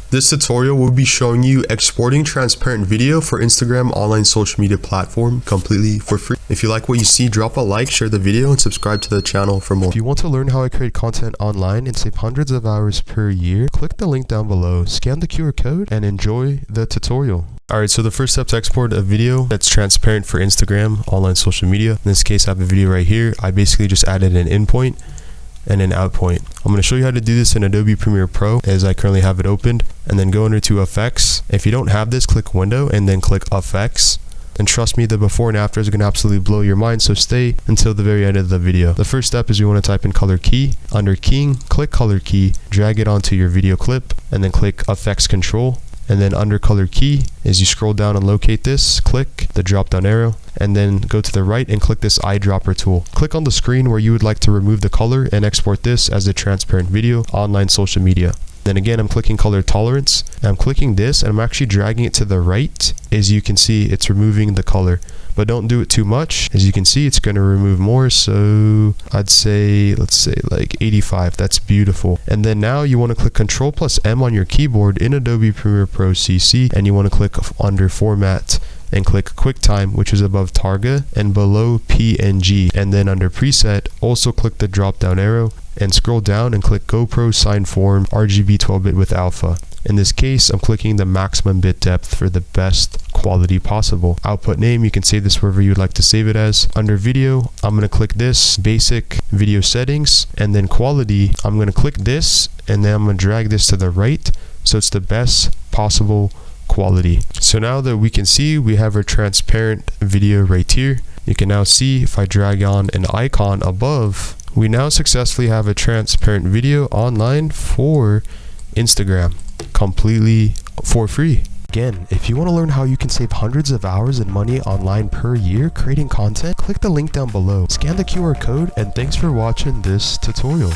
This tutorial will be showing you exporting transparent video for Instagram online social media platform completely for free. If you like what you see, drop a like, share the video, and subscribe to the channel for more. If you want to learn how I create content online and save hundreds of hours per year, click the link down below, scan the QR code, and enjoy the tutorial. Alright, so the first step to export a video that's transparent for Instagram online social media. In this case, I have a video right here. I basically just added an in point and an out point. I'm going to show you how to do this in Adobe Premiere Pro as I currently have it opened, and then go under to effects. If you don't have this, click window and then click effects. And trust me, the before and after is going to absolutely blow your mind, so stay until the very end of the video. The first step is you want to type in color key. Under keying, click color key, drag it onto your video clip, and then click effects control. And then under color key, as you scroll down and locate this, click the drop down arrow, and then go to the right and click this eyedropper tool. Click on the screen where you would like to remove the color and export this as a transparent video online social media. Then again, I'm clicking color tolerance, and I'm clicking this, and I'm actually dragging it to the right. As you can see, it's removing the color, but don't do it too much. As you can see, it's going to remove more, so I'd say, let's say like 85. That's beautiful. And then now you want to click Ctrl+M on your keyboard in Adobe Premiere Pro CC, and you want to click under format and click QuickTime, which is above Targa and below PNG. And then under preset, also click the drop down arrow and scroll down and click GoPro Sign Form RGB 12-bit with alpha. In this case, I'm clicking the maximum bit depth for the best quality possible. Output name, you can save this wherever you'd like to save it as. Under video, I'm going to click this basic video settings, and then quality, I'm going to click this, and then I'm going to drag this to the right so it's the best possible quality. So now that we can see, we have our transparent video right here. You can now see if I drag on an icon above, we now successfully have a transparent video online for Instagram completely for free. Again, if you want to learn how you can save hundreds of hours and money online per year creating content, click the link down below, scan the QR code, and thanks for watching this tutorial.